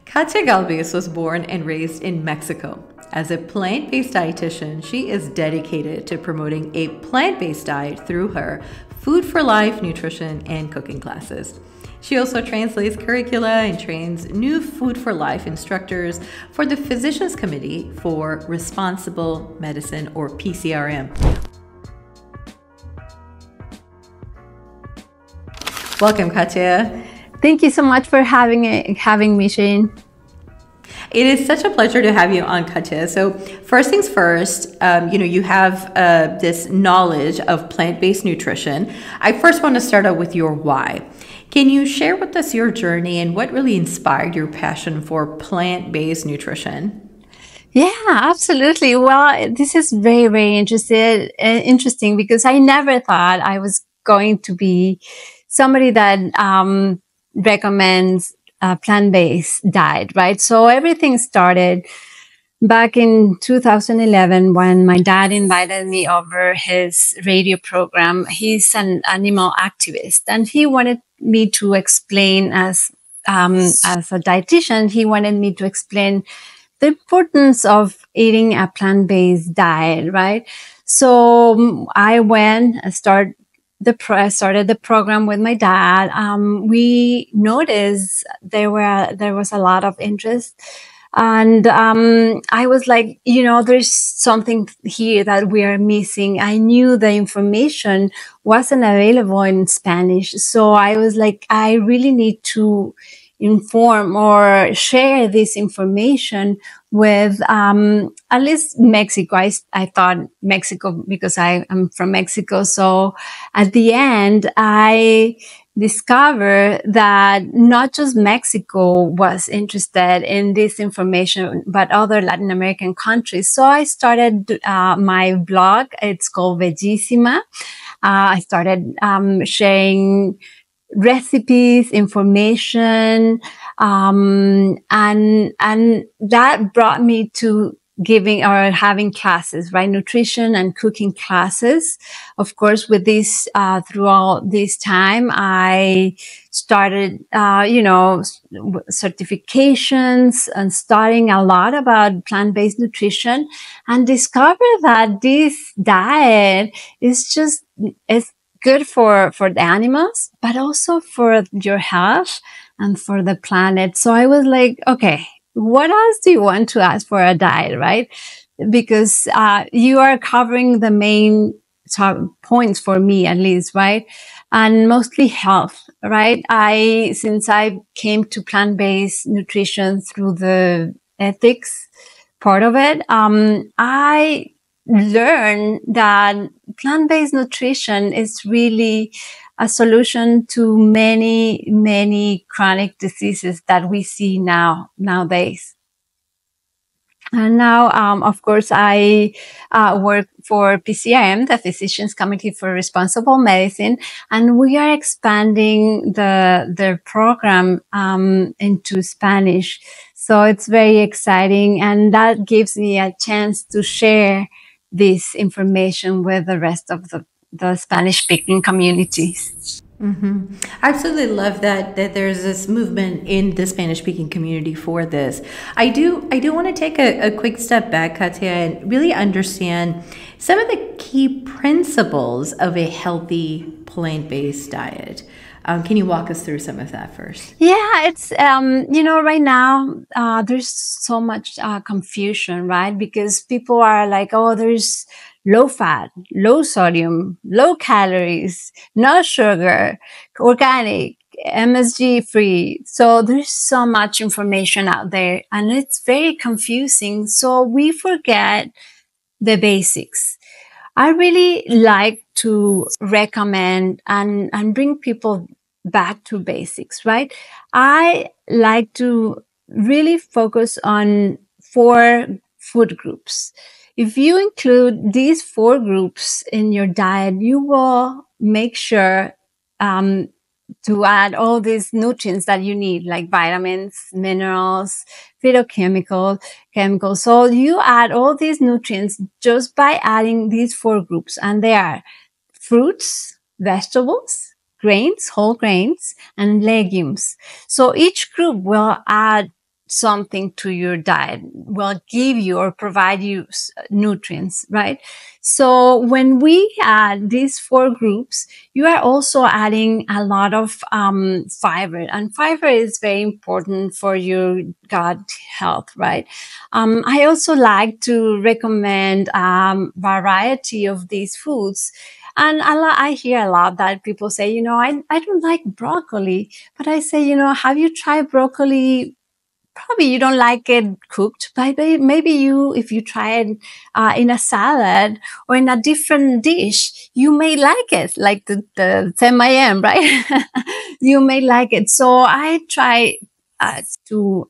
Katya Galbis was born and raised in Mexico. As a plant-based dietitian, she is dedicated to promoting a plant-based diet through her Food for Life nutrition and cooking classes. She also translates curricula and trains new Food for Life instructors for the Physicians Committee for Responsible Medicine, or PCRM. Welcome, Katya. Thank you so much for having me, Shireen. It is such a pleasure to have you on, Katya. So first things first, you have this knowledge of plant-based nutrition. I first want to start out with your why. Can you share with us your journey and what really inspired your passion for plant-based nutrition? Yeah, absolutely. Well, this is very, very interesting because I never thought I was going to be somebody that recommends a plant-based diet, right? So everything started back in 2011 when my dad invited me over his radio program. He's an animal activist, and he wanted me to explain as a dietitian, he wanted me to explain the importance of eating a plant-based diet, right? So I started the program with my dad. We noticed there was a lot of interest. And I was like, there's something here that we are missing. I knew the information wasn't available in Spanish. So I was like, I really need to inform or share this information with at least Mexico. I thought Mexico because I am from Mexico. So at the end, I discovered that not just Mexico was interested in this information, but other Latin American countries. So I started my blog. It's called Bellissima. I started sharing recipes, information, and that brought me to giving or having classes, right? Nutrition and cooking classes. Of course, with this, throughout this time, I started, certifications and studying a lot about plant-based nutrition, and discovered that this diet is good for the animals, but also for your health and for the planet. So I was like, okay, what else do you want to ask for a diet, right? Because you are covering the main points for me, at least, right? And mostly health, right? Since I came to plant-based nutrition through the ethics part of it, I learned that plant-based nutrition is really a solution to many, many chronic diseases that we see nowadays. And now, of course, I work for PCRM, the Physicians Committee for Responsible Medicine, and we are expanding the program into Spanish. So it's very exciting, and that gives me a chance to share this information with the rest of the Spanish-speaking communities. Mm-hmm. I absolutely love that there's this movement in the Spanish-speaking community for this. I do want to take a quick step back, Katya, and really understand some of the key principles of a healthy plant-based diet. Can you walk us through some of that first? Yeah, it's, right now, there's so much confusion, right? Because people are like, oh, there's low fat, low sodium, low calories, no sugar, organic, MSG free. So there's so much information out there, and it's very confusing. So we forget the basics. I really like to recommend and bring people back to basics, right? I like to really focus on 4 food groups. If you include these 4 groups in your diet, you will make sure to add all these nutrients that you need, like vitamins, minerals, phytochemicals, chemicals. So you add all these nutrients just by adding these 4 groups, and they are fruits, vegetables, grains, whole grains, and legumes. So each group will add something to your diet, will give you or provide you nutrients, right? So when we add these 4 groups, you are also adding a lot of fiber, and fiber is very important for your gut health, right? I also like to recommend variety of these foods. And I hear a lot that people say, I don't like broccoli, but I say, have you tried broccoli? Probably you don't like it cooked, but maybe if you try it in a salad or in a different dish, you may like it, like the 10 a.m., right? You may like it. So I try to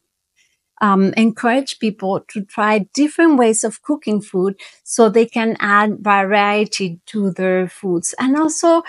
encourage people to try different ways of cooking food so they can add variety to their foods. And also,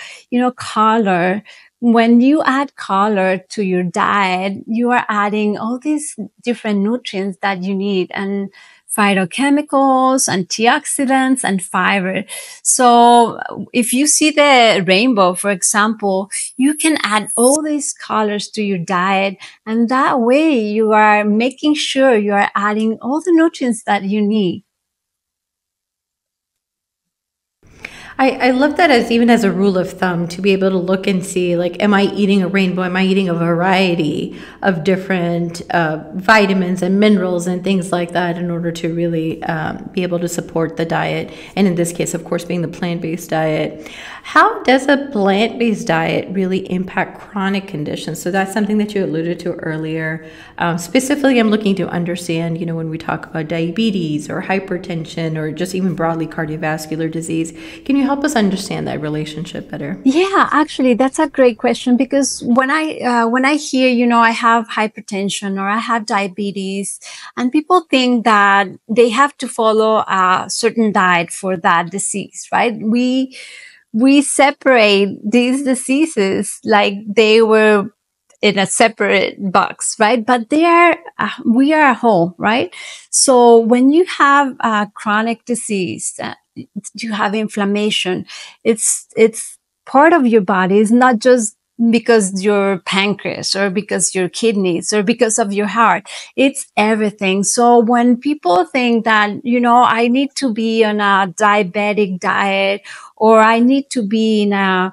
color. When you add color to your diet, you are adding all these different nutrients that you need, and phytochemicals, antioxidants, and fiber. So if you see the rainbow, for example, you can add all these colors to your diet, and that way you are making sure you are adding all the nutrients that you need. I love that as even as a rule of thumb to be able to look and see, like, am I eating a rainbow? Am I eating a variety of different vitamins and minerals and things like that in order to really be able to support the diet? And in this case, of course, being the plant-based diet. How does a plant-based diet really impact chronic conditions? So that's something that you alluded to earlier. Specifically, I'm looking to understand, when we talk about diabetes or hypertension or just even broadly cardiovascular disease, can you help us understand that relationship better? Yeah, actually, that's a great question, because when I hear, I have hypertension or I have diabetes, and people think that they have to follow a certain diet for that disease, right? We separate these diseases like they were in a separate box, right? But we are a whole, right? So when you have a chronic disease, you have inflammation, it's part of your body. It's not just because your pancreas or because your kidneys or because of your heart. It's everything. So when people think that, I need to be on a diabetic diet or I need to be in a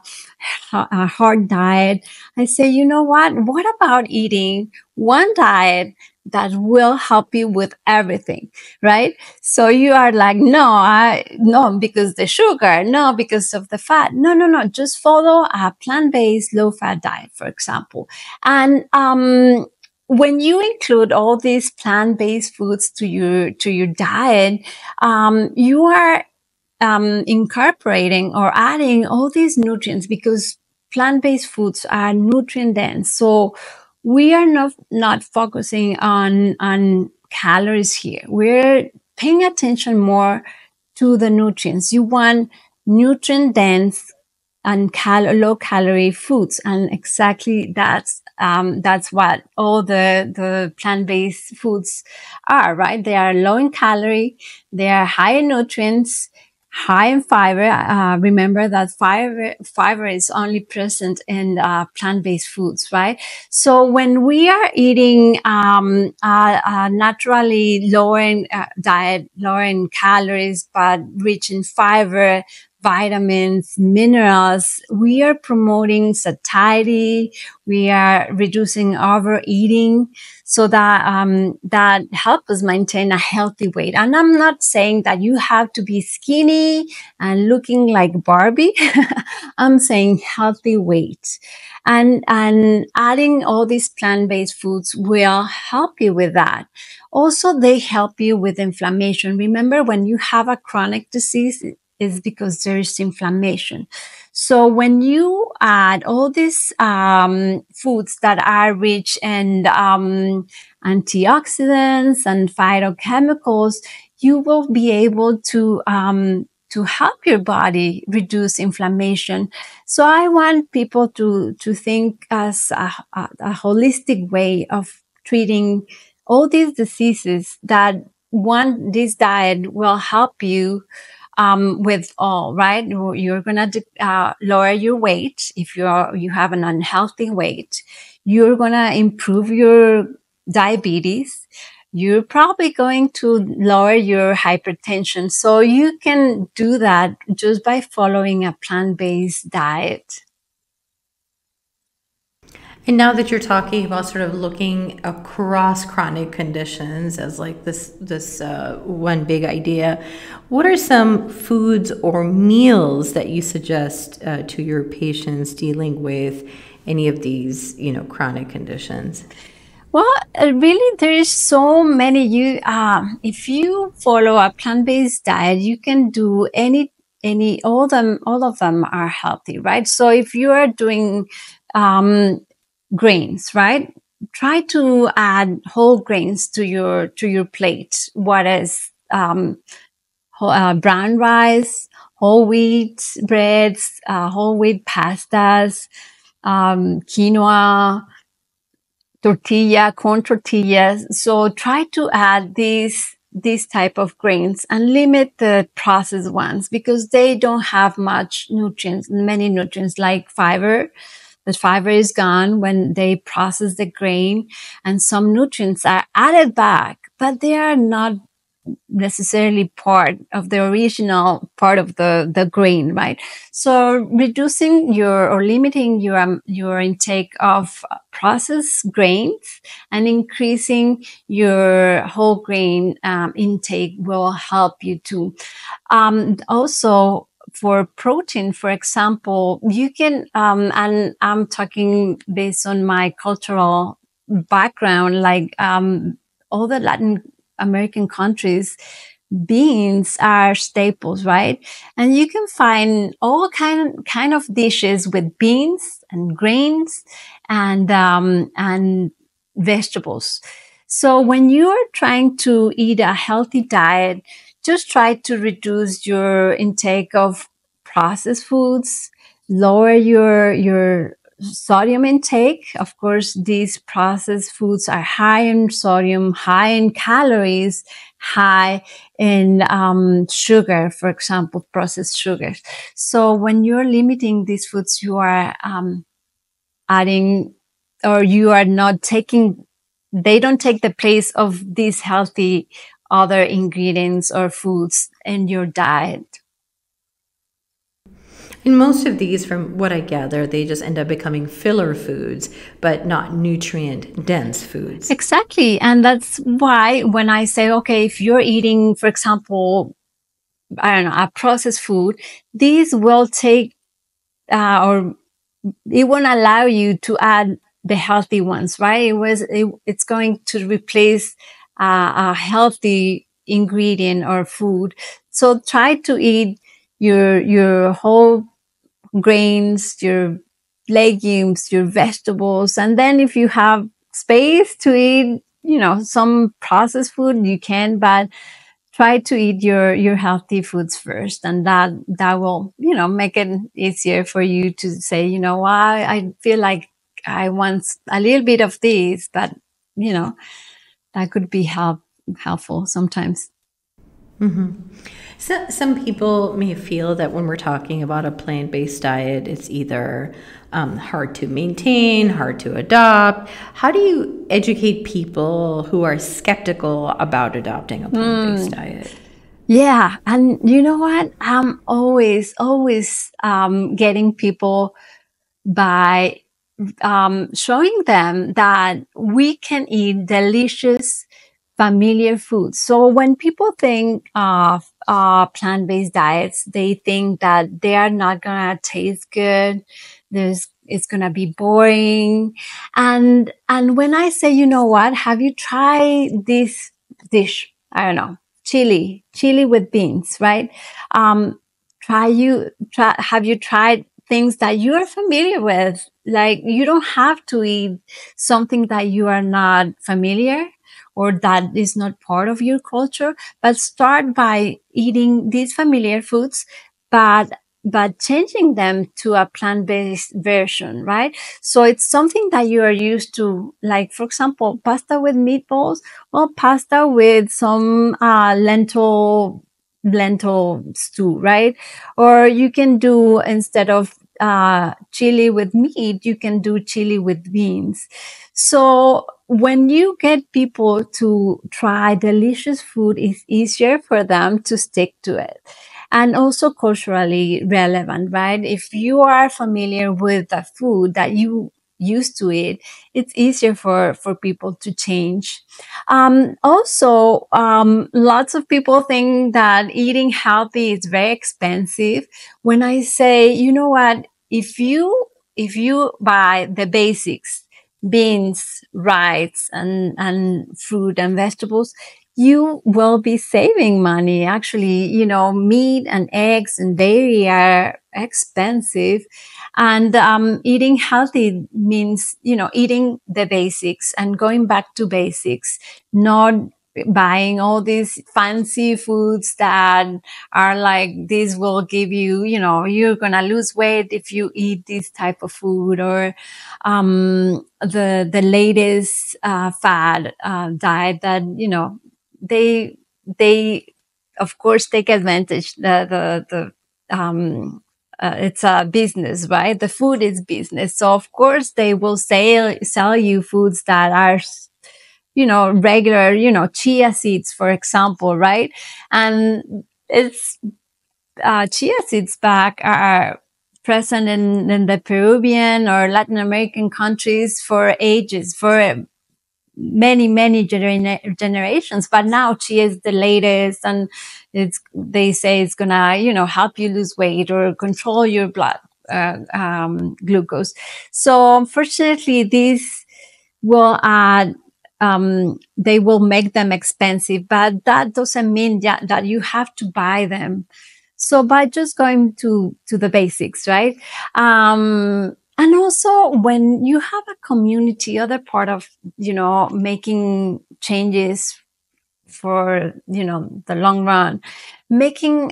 hard diet, I say, what about eating one diet that will help you with everything, right? So you are like, no, because the sugar, no, because of the fat. No. Just follow a plant-based low-fat diet, for example. And, when you include all these plant-based foods to your diet, you are incorporating or adding all these nutrients, because plant-based foods are nutrient dense. So we are not focusing on calories here. We're paying attention more to the nutrients. You want nutrient dense and low calorie foods, and exactly that's what all the plant-based foods are, right? They are low in calorie, they are high in nutrients, high in fiber. Remember that fiber is only present in plant-based foods, right? So when we are eating naturally lower in diet, lower in calories, but rich in fiber, vitamins, minerals, we are promoting satiety, we are reducing overeating, so that help us maintain a healthy weight. And I'm not saying that you have to be skinny and looking like Barbie. I'm saying healthy weight. And adding all these plant-based foods will help you with that. Also, they help you with inflammation. Remember, when you have a chronic disease, is because there is inflammation. So when you add all these foods that are rich in antioxidants and phytochemicals, you will be able to help your body reduce inflammation. So I want people to think as a holistic way of treating all these diseases, that this diet will help you with all, right? You're going to lower your weight if you have an unhealthy weight. You're going to improve your diabetes, you're probably going to lower your hypertension. So you can do that just by following a plant-based diet. And now that you're talking about sort of looking across chronic conditions as like this one big idea, what are some foods or meals that you suggest to your patients dealing with any of these, chronic conditions? Well, really, there is so many. If you follow a plant-based diet, you can do all of them are healthy, right? So if you are doing grains, right? Try to add whole grains to your plate. What is brown rice, whole wheat breads, whole wheat pastas, quinoa, corn tortillas. So try to add these type of grains and limit the processed ones because they don't have many nutrients like fiber. The fiber is gone when they process the grain, and some nutrients are added back, but they are not necessarily part of the original part of the grain, right? So reducing or limiting your intake of processed grains and increasing your whole grain intake will help you too. Also, for protein, for example, you can, and I'm talking based on my cultural background, like all the Latin American countries, beans are staples, right? And you can find all kind of dishes with beans and grains and vegetables. So when you are trying to eat a healthy diet, just try to reduce your intake of processed foods, lower your sodium intake. Of course, these processed foods are high in sodium, high in calories, high in sugar, for example, processed sugars. So when you're limiting these foods, you are adding, or you are not taking, they don't take the place of these healthy other ingredients or foods in your diet. And most of these, from what I gather, they just end up becoming filler foods, but not nutrient dense foods. Exactly. And that's why when I say, okay, if you're eating, for example, I don't know, a processed food, these will take, or it won't allow you to add the healthy ones, right? It's going to replace a healthy ingredient or food. So try to eat your whole grains, your legumes, your vegetables. And then if you have space to eat, some processed food, you can, but try to eat your healthy foods first. And that will, make it easier for you to say, I feel like I want a little bit of this, but, that could be helpful sometimes. So, some people may feel that when we're talking about a plant based diet, it's either hard to maintain, hard to adopt. How do you educate people who are skeptical about adopting a plant based diet? Yeah. And you know what? I'm always getting people by showing them that we can eat delicious, familiar foods. So when people think of plant-based diets, they think that they are not gonna taste good. It's gonna be boring. And when I say, you know what, have you tried this dish? I don't know, chili with beans, right? Have you tried things that you are familiar with? Like, you don't have to eat something that you are not familiar or that is not part of your culture, but start by eating these familiar foods, but changing them to a plant-based version, right? So it's something that you are used to, like, for example, pasta with meatballs or pasta with some lentil stew, right? Or you can do, instead of chili with meat, you can do chili with beans. So when you get people to try delicious food, it's easier for them to stick to it. And also culturally relevant, right? If you are familiar with the food that you used to eat, it's easier for people to change. Lots of people think that eating healthy is very expensive. When I say, you know what, if you buy the basics, beans, rice, and fruit and vegetables, you will be saving money. Actually, meat and eggs and dairy are expensive. And eating healthy means, eating the basics and going back to basics, not buying all these fancy foods that are like, this will give you, you're going to lose weight if you eat this type of food, or the latest fad diet that, they of course take advantage. It's a business, right? The food is business. So of course they will sell you foods that are, regular, chia seeds, for example, right? And it's chia seeds back are present in the Peruvian or Latin American countries for ages, for many generations. But now chia is the latest, and they say it's gonna, help you lose weight or control your blood glucose. So unfortunately, this will add, they will make them expensive, but that doesn't mean that you have to buy them. So by just going to the basics, right? And also when you have a community, other part of, making changes for, the long run, making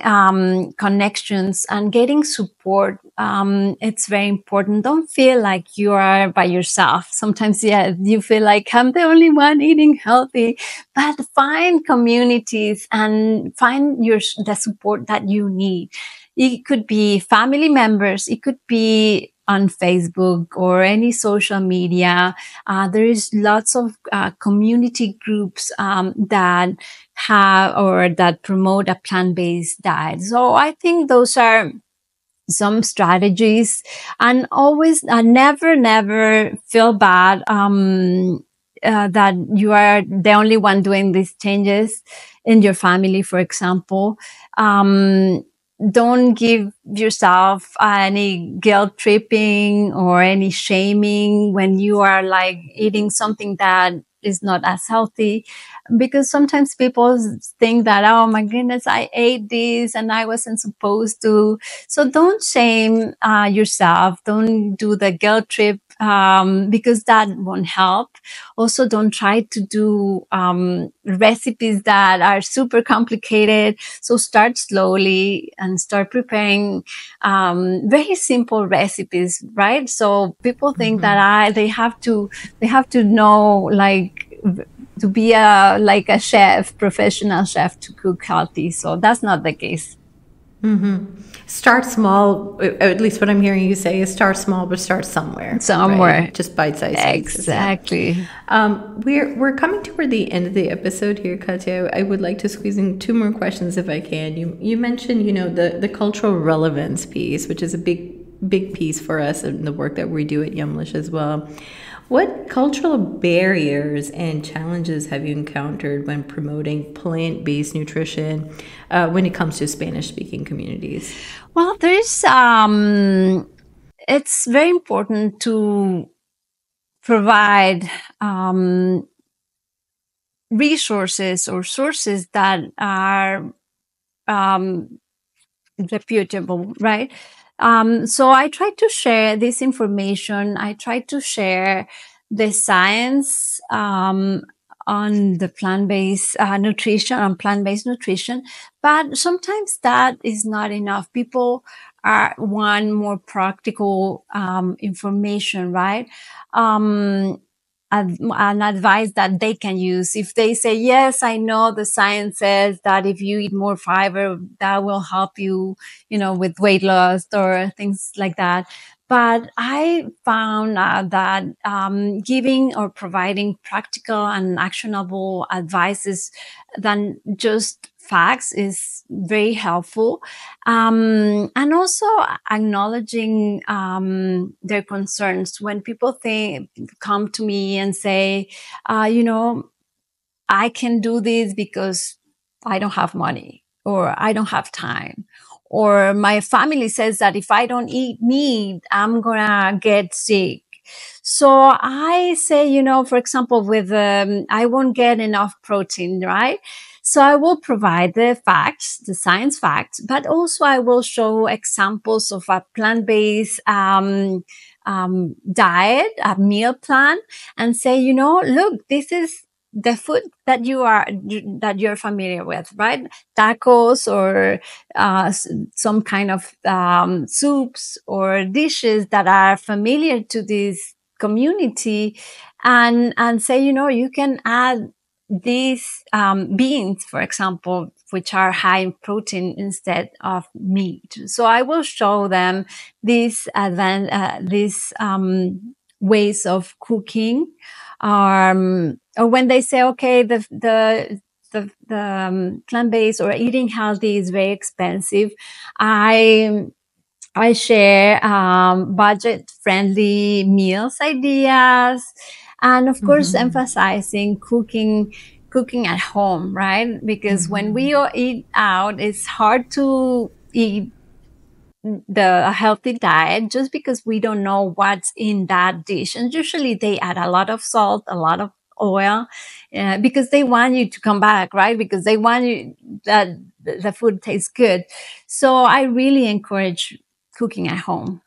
connections and getting support, it's very important. Don't feel like you are by yourself. Sometimes, yeah, you feel like I'm the only one eating healthy, but find communities and find the support that you need. It could be family members, it could be on Facebook or any social media. There is lots of community groups that have or that promote a plant-based diet. So I think those are some strategies. And always, never feel bad that you are the only one doing these changes in your family, for example. Don't give yourself any guilt tripping or any shaming when you are like eating something that is not as healthy, because sometimes people think that, oh my goodness, I ate this and I wasn't supposed to. So don't shame yourself. Don't do the guilt trip, because that won't help. Also, don't try to do recipes that are super complicated. So start slowly and start preparing very simple recipes, right? So people think that they have to know, like, to be like a chef, professional chef, to cook healthy. So that's not the case. Start small. At least what I'm hearing you say is start small, but start somewhere. Somewhere. Right? Just bite-sized pieces. Exactly. We're coming toward the end of the episode here, Katya. I would like to squeeze in two more questions if I can. You mentioned, the cultural relevance piece, which is a big piece for us in the work that we do at Yumlish as well. What cultural barriers and challenges have you encountered when promoting plant-based nutrition when it comes to Spanish-speaking communities? Well, there's it's very important to provide resources or sources that are reputable, right? So I try to share this information. I try to share the science on the plant-based nutrition, on plant-based nutrition, but sometimes that is not enough. People want more practical information, right? An advice that they can use. If they say, yes, I know the science says that if you eat more fiber, that will help you, with weight loss or things like that. But I found out that giving or providing practical and actionable advices than just facts is very helpful. And also acknowledging their concerns. When people come to me and say, I can do this because I don't have money, or I don't have time, or my family says that if I don't eat meat, I'm gonna get sick. So I say, for example, I won't get enough protein, right? So I will provide the facts, the science facts, but also I will show examples of a plant-based diet, a meal plan, and say, look, this is the food that you're familiar with, right? Tacos, or some kind of soups or dishes that are familiar to this community, and say, you can add these beans, for example, which are high in protein instead of meat. So I will show them these ways of cooking. Or when they say, okay, the plant-based or eating healthy is very expensive, I share budget-friendly meals ideas, and of course, emphasizing cooking at home, right? Because when we all eat out, it's hard to eat a healthy diet just because we don't know what's in that dish. And usually they add a lot of salt, a lot of oil, because they want you to come back, right? Because they want you that the food tastes good. So I really encourage cooking at home.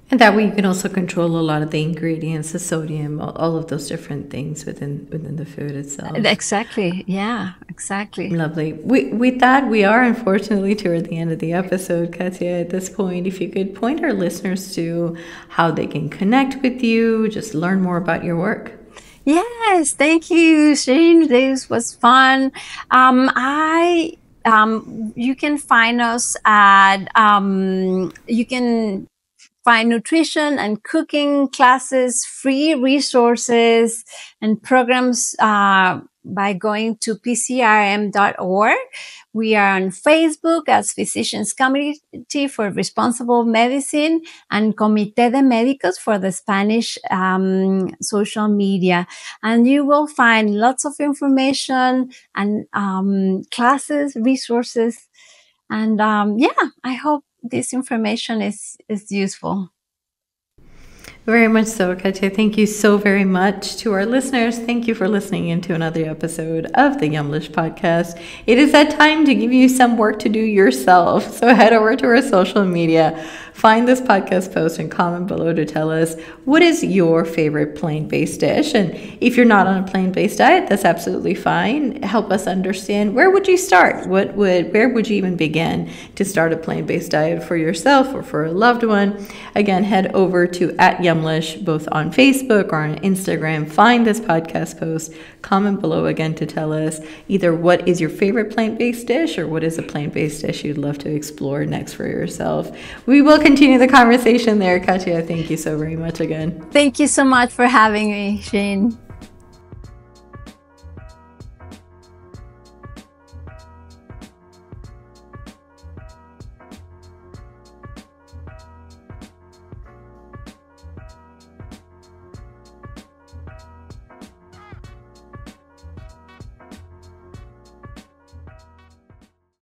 And that way you can also control a lot of the ingredients, the sodium, all of those different things within the food itself. Exactly. Yeah, exactly. Lovely. With that, we are unfortunately toward the end of the episode, Katya. At this point, if you could point our listeners to how they can connect with you, just learn more about your work. Yes, thank you, Shireen. This was fun. You can find us at, you can find nutrition and cooking classes, free resources and programs by going to pcrm.org. We are on Facebook as Physicians Committee for Responsible Medicine and Comité de Médicos for the Spanish social media. And you will find lots of information and classes, resources. And I hope this information is useful. Very much so, Katya. Thank you so very much. To our listeners, thank you for listening into another episode of the Yumlish podcast. It is that time to give you some work to do yourself. So head over to our social media, find this podcast post, and comment below to tell us what is your favorite plant-based dish. And if you're not on a plant-based diet, that's absolutely fine. Help us understand, where would you start? Where would you even begin to start a plant-based diet for yourself or for a loved one? Again, head over to @Yumlish, both on Facebook or on Instagram. Find this podcast post, comment below again to tell us either what is your favorite plant-based dish or what is a plant-based dish you'd love to explore next for yourself. We will continue the conversation there. Katya, thank you so very much again. Thank you so much for having me, Shane.